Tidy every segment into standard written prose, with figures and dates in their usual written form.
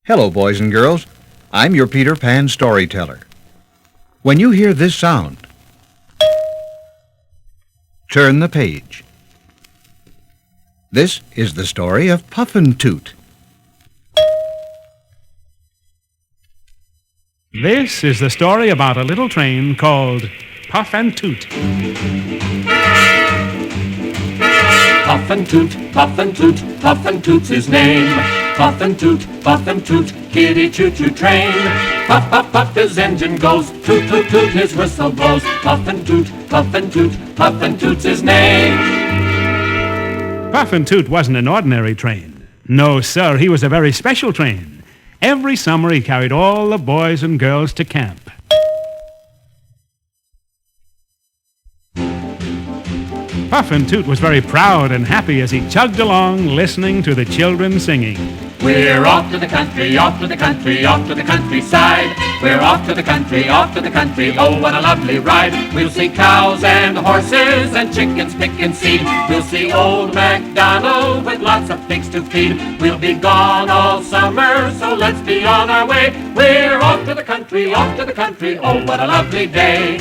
Hello, boys and girls. I'm your Peter Pan storyteller. When you hear this sound, turn the page. This is the story of Puff and Toot. This is the story about a little train called Puff and Toot. Puff and Toot, Puff and Toot, Puff and Toot's his name. Puff and Toot, kitty choo-choo train. Puff, puff, puff, his engine goes. Toot, toot, toot, his whistle blows. Puff and Toot, Puff and Toot, Puff and Toot's his name. Puff and Toot wasn't an ordinary train. No, sir, he was a very special train. Every summer he carried all the boys and girls to camp. Puff and Toot was very proud and happy as he chugged along, listening to the children singing. We're off to the country, off to the country, off to the countryside. We're off to the country, oh what a lovely ride. We'll see cows and horses and chickens picking seed. We'll see old MacDonald with lots of pigs to feed. We'll be gone all summer, so let's be on our way. We're off to the country, oh what a lovely day.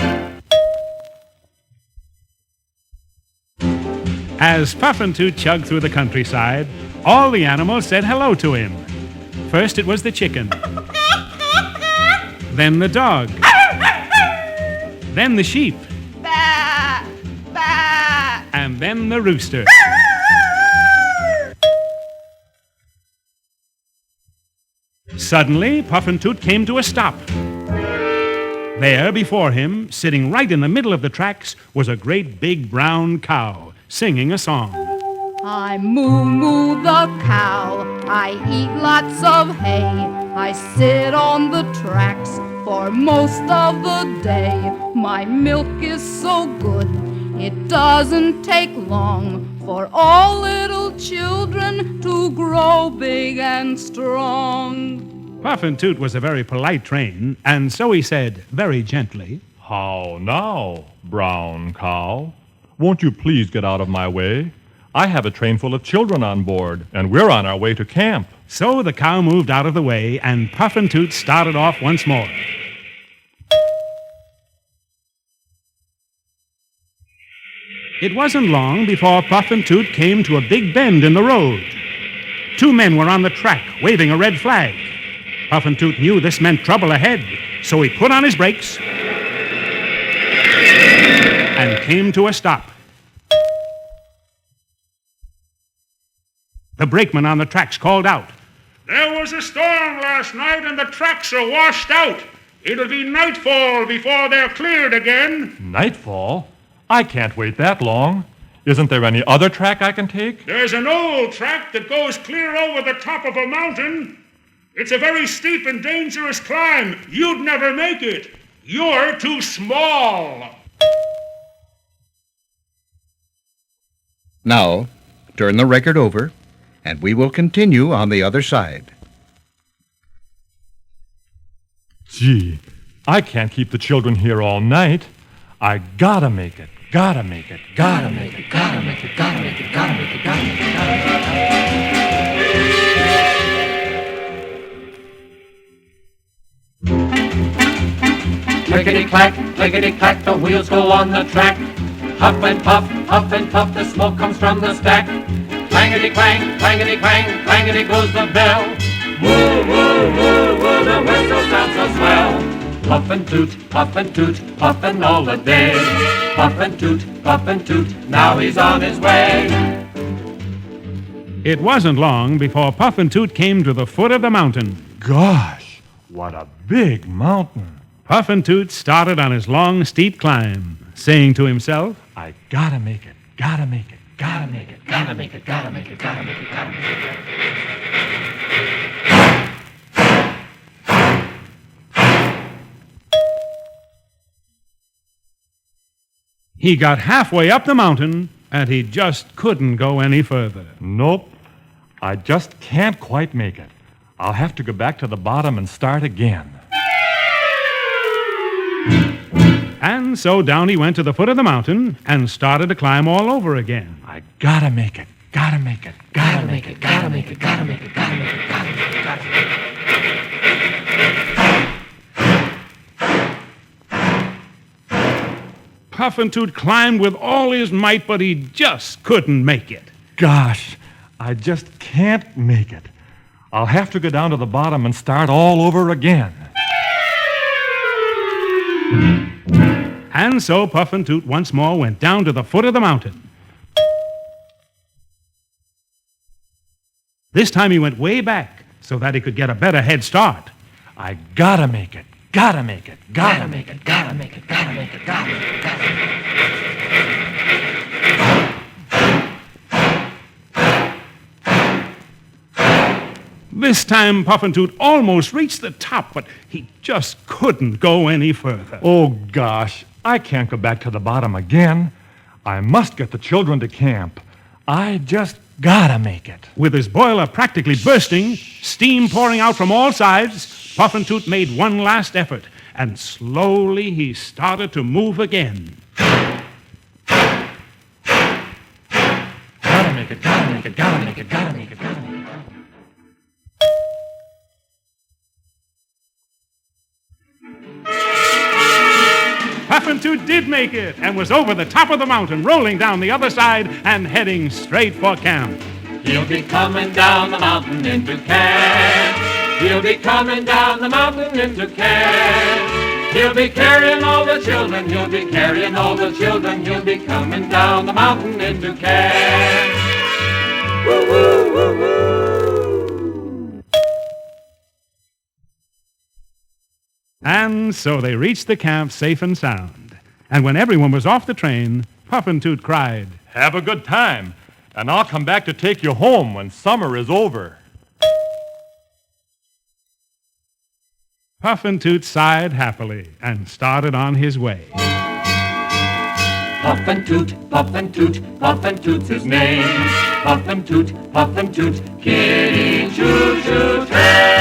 As Puff and Toot chugged through the countryside, all the animals said hello to him. First it was the chicken, then the dog, then the sheep, and then the rooster. Suddenly, Puff and Toot came to a stop. There, before him, sitting right in the middle of the tracks, was a great big brown cow, singing a song. I moo-moo the cow, I eat lots of hay, I sit on the tracks for most of the day. My milk is so good, it doesn't take long for all little children to grow big and strong. Puff and Toot was a very polite train, and so he said, very gently, "How now, brown cow? Won't you please get out of my way? I have a train full of children on board, and we're on our way to camp." So the cow moved out of the way, and Puff and Toot started off once more. It wasn't long before Puff and Toot came to a big bend in the road. Two men were on the track, waving a red flag. Puff and Toot knew this meant trouble ahead, so he put on his brakes and came to a stop. The brakeman on the tracks called out, "There was a storm last night and the tracks are washed out. It'll be nightfall before they're cleared again." Nightfall? I can't wait that long. Isn't there any other track I can take? "There's an old track that goes clear over the top of a mountain. It's a very steep and dangerous climb. You'd never make it. You're too small." Now, turn the record over, and we will continue on the other side. Gee, I can't keep the children here all night. I gotta make it, gotta make it, gotta make it, gotta make it, gotta make it, gotta make it, gotta make it, gotta make it, gotta make it. Clickety-clack, the wheels go on the track. Huff and puff, the smoke comes from the stack. Clangety-clang, clangety-clang, clangety goes the bell. Woo, woo, woo, woo, the whistle sounds so swell. Puff and Toot, puffin' all the day. Puff and Toot, now he's on his way. It wasn't long before Puff and Toot came to the foot of the mountain. Gosh, what a big mountain. Puff and Toot started on his long, steep climb, saying to himself, I gotta make it, gotta make it, gotta make it, gotta make it, gotta make it, gotta make it, gotta make it. He got halfway up the mountain, and he just couldn't go any further. Nope, I just can't quite make it. I'll have to go back to the bottom and start again. And so down he went to the foot of the mountain and started to climb all over again. I gotta make it, gotta make it, gotta make it, gotta make it, gotta make it, gotta make it, gotta make it, gotta make it. Puff and Toot climbed with all his might, but he just couldn't make it. Gosh, I just can't make it. I'll have to go down to the bottom and start all over again. And so Puff and Toot once more went down to the foot of the mountain. This time he went way back so that he could get a better head start. I gotta make it. Gotta make it. Gotta make it. Gotta make it, gotta make it, gotta make it, gotta make it. This time Puff and Toot almost reached the top, but he just couldn't go any further. Oh, gosh. I can't go back to the bottom again. I must get the children to camp. I just gotta make it. With his boiler practically bursting, steam pouring out from all sides, Puff and Toot made one last effort, and slowly he started to move again. Gotta make it, gotta make it, gotta make it, gotta make it, gotta make it. Puff and Toot did make it and was over the top of the mountain, rolling down the other side and heading straight for camp. He'll be coming down the mountain into camp. He'll be coming down the mountain into camp. He'll be carrying all the children. He'll be carrying all the children. He'll be coming down the mountain into camp. Woo, woo, woo, woo. And so they reached the camp safe and sound. And when everyone was off the train, Puff and Toot cried, Have a good time, and I'll come back to take you home when summer is over. Puff and Toot sighed happily and started on his way. Puff and Toot, Puff and Toot, Puff and Toot's his name. Puff and Toot, Kitty, choo-choo, train.